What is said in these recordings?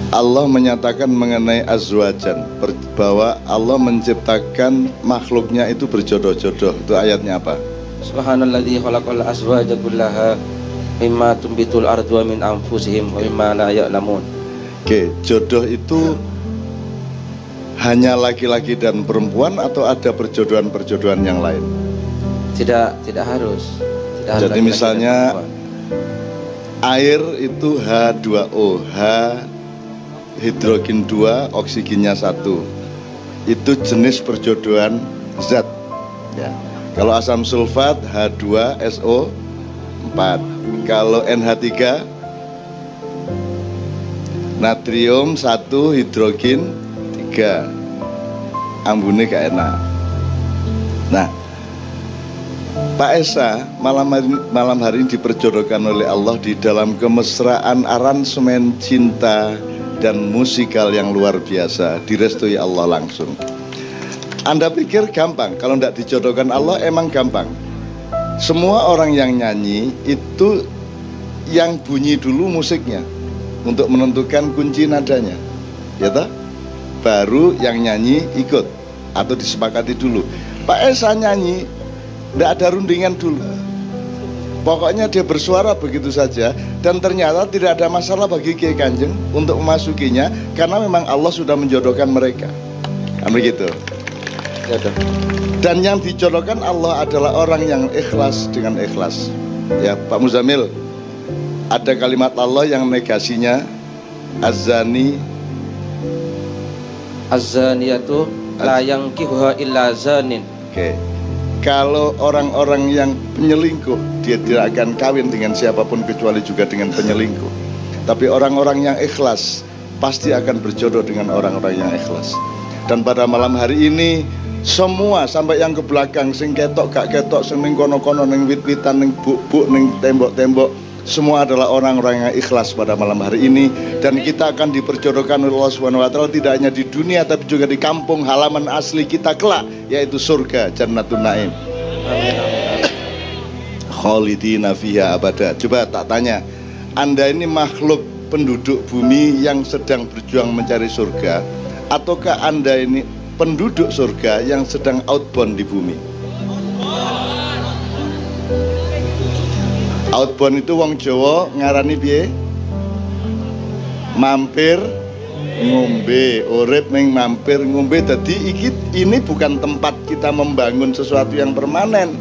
Allah menyatakan mengenai azwajan, bahwa Allah menciptakan makhluknya itu berjodoh-jodoh. Itu ayatnya apa? Subhanalladzi khalaqal azwaja kullaha mimma tumbitul ardu wa min anfusihim wa mimma la ya'lamun. Oke, jodoh itu hanya laki-laki dan perempuan atau ada perjodohan-perjodohan yang lain? Tidak harus. Jadi misalnya air itu H2O, H hidrogen 2, oksigennya 1. Itu jenis perjodohan zat. Ya. Kalau asam sulfat H2SO 4. Kalau NH3 natrium 1, hidrogen 3. Ambune gak enak. Nah, Pak Esa malam hari ini diperjodohkan oleh Allah di dalam kemesraan aransemen cinta dan musikal yang luar biasa, direstui Allah langsung. Anda pikir gampang? Kalau tidak dijodohkan Allah emang gampang. Semua orang yang nyanyi itu yang bunyi dulu musiknya untuk menentukan kunci nadanya, ya toh? Baru yang nyanyi ikut atau disepakati dulu. Pak Esa nyanyi, tidak ada rundingan dulu. Pokoknya dia bersuara begitu saja, dan ternyata tidak ada masalah bagi Kiai Kanjeng untuk memasukinya, karena memang Allah sudah menjodohkan mereka. Kan begitu. Dan yang dijodohkan Allah adalah orang yang ikhlas dengan ikhlas. Ya, Pak Muzamil, ada kalimat Allah yang negasinya az-zaniyatu la yankihuha illa zanin. Oke. Kalau orang-orang yang penyelingkuh, dia tidak akan kawin dengan siapapun kecuali juga dengan penyelingkuh. Tapi orang-orang yang ikhlas pasti akan berjodoh dengan orang-orang yang ikhlas. Dan pada malam hari ini semua sampai yang ke belakang, sing ketok gak ketok, sing ning kono-kono, ning wit-witan, ning buk-buk, ning tembok-tembok, semua adalah orang-orang yang ikhlas pada malam hari ini. Dan kita akan diperjodohkan oleh Allah Subhanahu wa Ta'ala tidak hanya di dunia tapi juga di kampung halaman asli kita kelak, yaitu surga, Jannatun Naim. Khalidina fiha abada. Coba tak tanya, Anda ini makhluk penduduk bumi yang sedang berjuang mencari surga, ataukah Anda ini penduduk surga yang sedang outbound di bumi? Outbound itu wong Jawa ngarani piye? Mampir ngombe, urip ning mampir ngombe. Jadi ini bukan tempat kita membangun sesuatu yang permanen.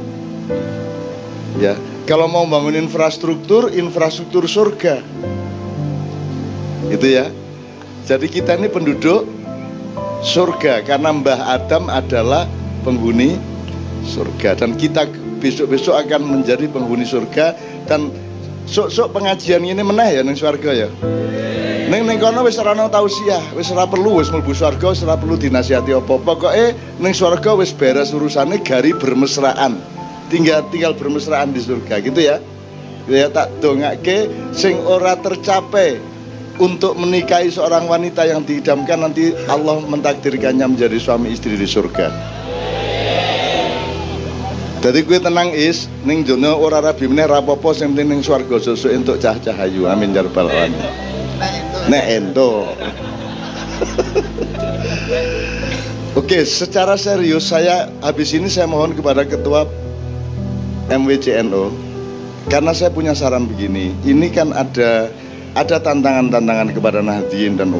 Ya, kalau mau bangun infrastruktur surga. Gitu ya. Jadi kita ini penduduk surga karena Mbah Adam adalah penghuni surga, dan kita besok-besok akan menjadi penghuni surga. Dan sok pengajian ini meneh ya ning swarga ya. Ning kono wis ora ono tausiah, wis ora perlu, wis mlebu swarga, wis ora perlu dinasihati apa-apa. Pokoke ning swarga wis beres urusane, gari bermesraan. Tinggal bermesraan di surga gitu ya. Ya tak dongake sing ora tercapai untuk menikahi seorang wanita yang diidamkan, nanti Allah mentakdirkannya menjadi suami istri di surga. Jadi gue tenang is, ning donya ora rabi meneh ra apa-apa, sing penting ning swarga sesuk entuk cah-cah ayu. Amin ya rabbal alamin. Nek ento. Oke, secara serius habis ini saya mohon kepada ketua MWCNO, karena saya punya saran begini. Ini kan ada tantangan-tantangan kepada Nahdliyin dan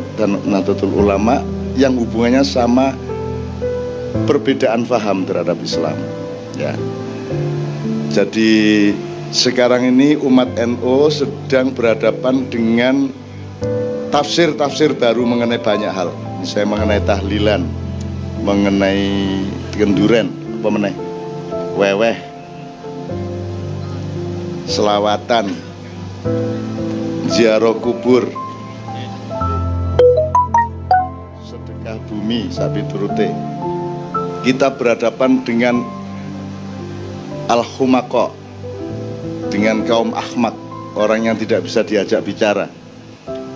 Nahdlatul Ulama yang hubungannya sama perbedaan faham terhadap Islam. Ya. Jadi sekarang ini umat NU sedang berhadapan dengan tafsir-tafsir baru mengenai banyak hal. Misalnya mengenai tahlilan, mengenai kenduren, apa meneh, weweh, selawatan, ziarah kubur, sedekah bumi, sapi turute. Kita berhadapan dengan al-humaqa, dengan kaum ahmak, orang yang tidak bisa diajak bicara,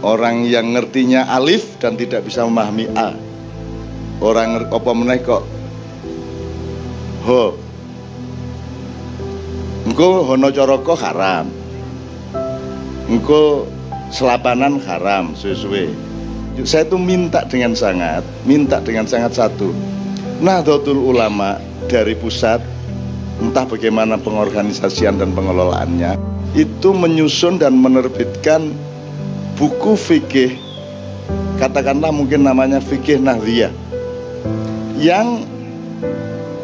orang yang ngertinya alif dan tidak bisa memahami a, orang apa meneh kok ho, engko hono coroko haram, engko selapanan haram suwe-suwe, Saya tuh minta dengan sangat satu, Nahdlatul Ulama dari pusat, entah bagaimana pengorganisasian dan pengelolaannya, itu menyusun dan menerbitkan buku fikih, katakanlah mungkin namanya fikih Nahdliyah, yang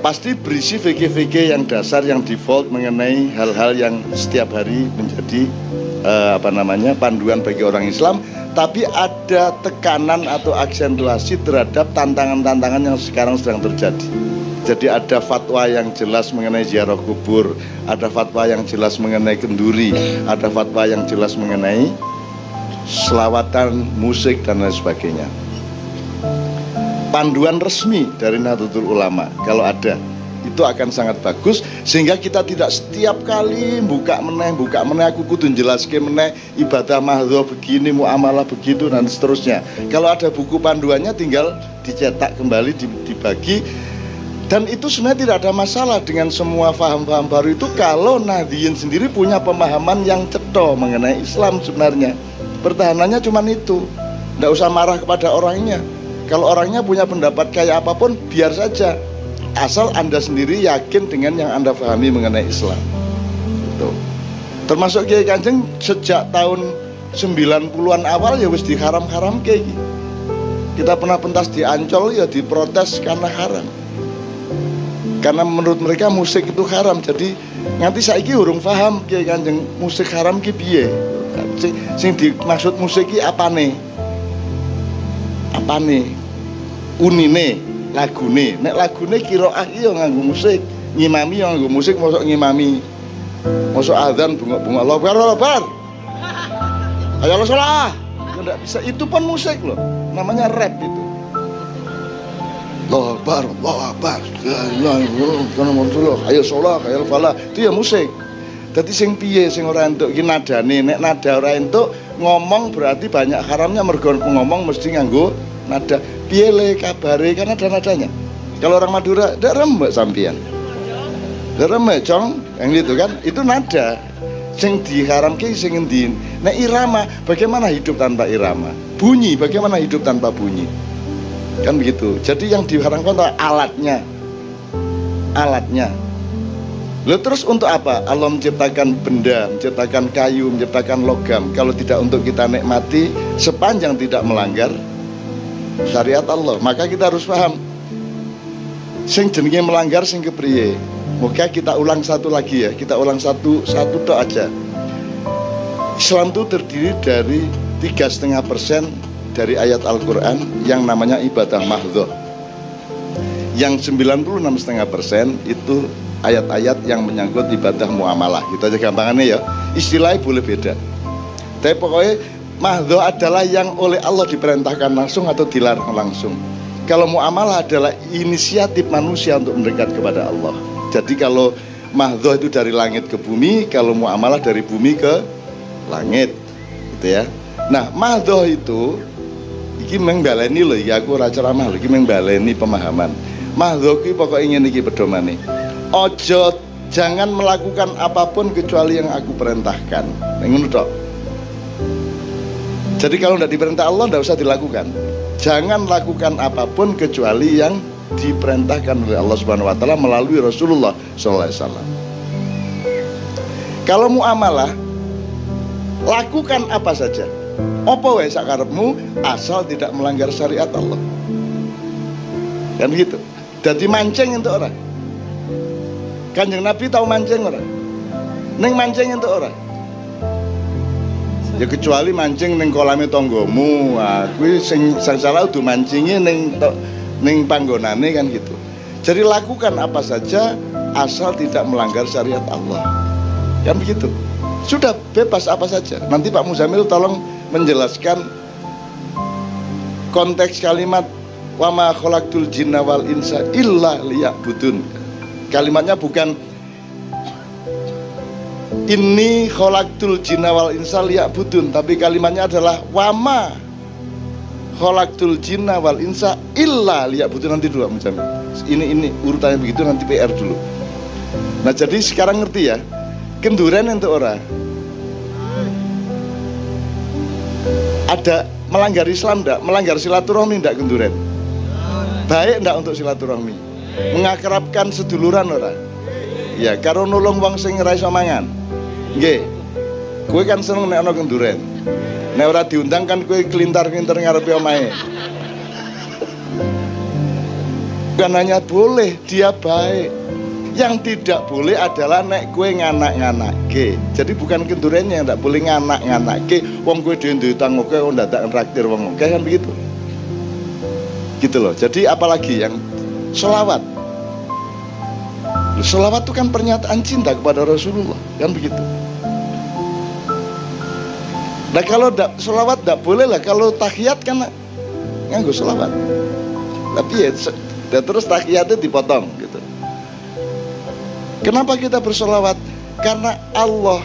pasti berisi fikih-fikih yang dasar, yang default mengenai hal-hal yang setiap hari menjadi panduan bagi orang Islam, tapi ada tekanan atau aksentuasi terhadap tantangan-tantangan yang sekarang sedang terjadi. Jadi ada fatwa yang jelas mengenai ziarah kubur, ada fatwa yang jelas mengenai kenduri, ada fatwa yang jelas mengenai selawatan, musik, dan lain sebagainya. Panduan resmi dari Nahdlatul Ulama kalau ada, itu akan sangat bagus, sehingga kita tidak setiap kali buka meneh aku kudu njelaske meneh ibadah mahdhah begini, muamalah begitu, dan seterusnya. Kalau ada buku panduannya tinggal dicetak kembali, dibagi, dan itu sebenarnya tidak ada masalah dengan semua paham-paham baru itu kalau Nahdliyin sendiri punya pemahaman yang cetha mengenai Islam. Sebenarnya pertahanannya cuma itu, tidak usah marah kepada orangnya. Kalau orangnya punya pendapat kayak apapun, biar saja, asal Anda sendiri yakin dengan yang Anda pahami mengenai Islam. Gitu. Termasuk Kiai Kanjeng sejak tahun 90-an awal ya wis diharam-haram kayak gitu. Kita pernah pentas di Ancol ya diprotes karena haram. Karena menurut mereka musik itu haram. Jadi nganti saiki urung paham Kiai Kanjeng musik haram ki piye. Sing dimaksud musik ki apane? Unine, lagune. Nek lagune qiraah iki ya nganggo musik, ngimami ya nganggo musik, mosok ngimami. Mosok azan bunga-bunga Allahu Akbar. Ayo sholat. Enggak bisa, itu pun musik loh. Namanya rap itu. Allahu Akbar, Allahu Akbar. Ayo sholat, ayo falah. Itu ya musik. Dadi sing piye sing ora entuk iki nadane, nek nada ora entuk ngomong berarti banyak haramnya, mergo ngomong mesti nganggo nada. Piye le kabare, kan ada nadanya. Kalau orang Madura ndak rembek sampean. Ndak rembek cong, yang gitu kan, itu nada. Sing diharamke sing endi? Nek irama, bagaimana hidup tanpa irama? Bunyi, bagaimana hidup tanpa bunyi? Kan begitu. Jadi yang diharamkan adalah alatnya. Lalu terus untuk apa? Allah menciptakan benda, menciptakan kayu, menciptakan logam, kalau tidak untuk kita nikmati sepanjang tidak melanggar syariat Allah. Maka kita harus paham sing jenenge melanggar sing kepriye. Moga kita ulang satu lagi ya. Kita ulang satu tok aja. Islam itu terdiri dari 3,5% dari ayat Al-Quran yang namanya ibadah mahdhah. Yang 96,5% itu ayat-ayat yang menyangkut ibadah muamalah. Gitu aja gampangannya ya. Istilahnya boleh beda, tapi pokoknya mahdhah adalah yang oleh Allah diperintahkan langsung atau dilarang langsung. Kalau muamalah adalah inisiatif manusia untuk mendekat kepada Allah. Jadi kalau mahdhah itu dari langit ke bumi, kalau muamalah dari bumi ke langit, gitu ya. Nah, mahdhah itu iki mengbaleni lho, ya aku ora ceramah lho, iki mengbaleni pemahaman. Mahdhah iki pokoke ngene iki pedomane. Ojo, jangan melakukan apapun kecuali yang aku perintahkan. Ngono tok. Jadi kalau tidak diperintah Allah, tidak usah dilakukan. Jangan lakukan apapun kecuali yang diperintahkan oleh Allah Subhanahu Wa Taala melalui Rasulullah SAW. Kalau muamalah, lakukan apa saja. Apa wae sakarepmu asal tidak melanggar syariat Allah. Kan gitu. Jadi mancing untuk orang. Kanjeng Nabi tahu mancing orang. Neng mancing untuk orang. Ya kecuali mancing ning kolame tanggamu, kuwi sing salah udah mancinge ning panggonane kan gitu. Jadi lakukan apa saja asal tidak melanggar syariat Allah. Kan begitu. Sudah bebas apa saja. Nanti Pak Muzamil tolong menjelaskan konteks kalimat wa ma khalaqtul jinna wal insa illa liya'budun. Kalimatnya bukan inni khalaqtul jinna wal insa liya'budun, tapi kalimatnya adalah wama khalaqtul jinna wal insa illa liya'budun. Nanti dulu Muzamil. Ini urutannya begitu, nanti PR dulu. Nah, jadi sekarang ngerti ya. Kenduren untuk orang. Ada melanggar Islam enggak? Melanggar silaturahmi enggak Genduren? Baik enggak untuk silaturahmi? Mengakrabkan seduluran ora? Ya, karo nulung wong sing ora iso mangan. Nggih. Kowe kan seneng nek ana Genduren. Nek ora diundang kan kowe kelintar-kelintar ngarepe omahe. Bukan hanya boleh, dia baik. Yang tidak boleh adalah nek kowe nganak-nganakke. Jadi bukan Gendurennya yang ndak boleh nganak-nganakke. Wong kowe dhewe duwe utang oke kok ndak traktir wong oke kan begitu. Gitu loh. Jadi apalagi yang sholawat. Sholawat itu kan pernyataan cinta kepada Rasulullah, kan begitu. Nah kalau sholawat tidak boleh lah, kalau tahiyat kan nganggo sholawat. Tapi ya terus tahiyatnya dipotong gitu. Kenapa kita bersholawat? Karena Allah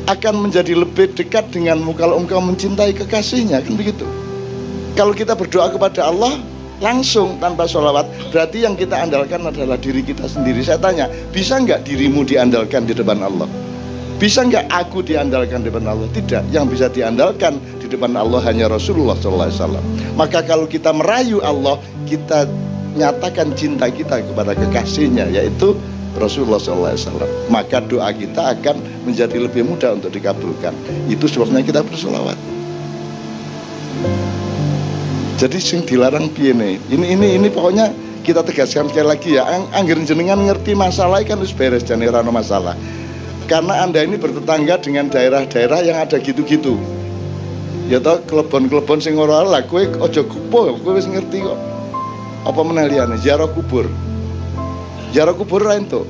akan menjadi lebih dekat denganmu kalau engkau mencintai kekasihnya, kan begitu. Kalau kita berdoa kepada Allah langsung tanpa sholawat, berarti yang kita andalkan adalah diri kita sendiri. Saya tanya, bisa nggak dirimu diandalkan di depan Allah? Bisa nggak aku diandalkan di depan Allah? Tidak. Yang bisa diandalkan di depan Allah hanya Rasulullah SAW. Maka kalau kita merayu Allah, kita nyatakan cinta kita kepada kekasihnya, yaitu Rasulullah SAW. Maka doa kita akan menjadi lebih mudah untuk dikabulkan. Itu sebabnya kita bersolawat. Jadi sing dilarang piye nih? Ini pokoknya kita tegaskan sekali lagi ya. Angger jenengan ngerti masalah kan wis beres jane ora ono masalah. Karena Anda ini bertetangga dengan daerah-daerah yang ada gitu-gitu. Ya toh klebon-klebon sing ora lah kowe aja kupo, kowe wis ngerti kok. Apa meneh liyane ziarah kubur. Ziarah kubur ra entuk.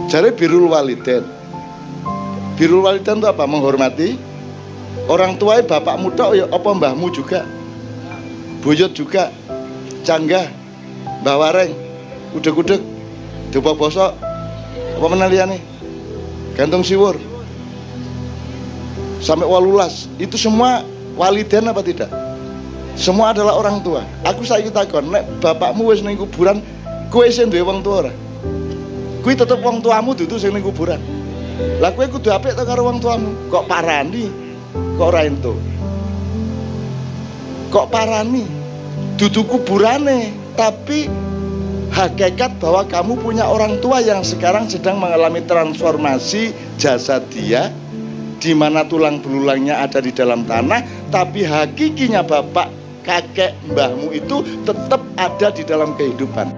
Jare birrul walidain. Birrul walidain itu apa? Menghormati orang tua, bapakmu tok ya apa mbahmu juga. Buyut juga, canggah, mbah wareng, udeg-udeg, dubak bosok, apa menaliane, gantung siwur, sampai 18, itu semua walidain apa tidak? Semua adalah orang tua. Aku saiki takon, nek bapakmu wis ning kuburan, kowe sing duwe wong tua ora? Kuwi tetep wong tuamu dudu sing ning kuburan. Lah kowe kudu apik to karo wong tuamu. Kok parani? Kok ora entuk? Kok parani? Dudu kuburane, tapi hakikat bahwa kamu punya orang tua yang sekarang sedang mengalami transformasi jasad dia, di mana tulang belulangnya ada di dalam tanah, tapi hakikinya bapak, kakek, mbahmu itu tetap ada di dalam kehidupan.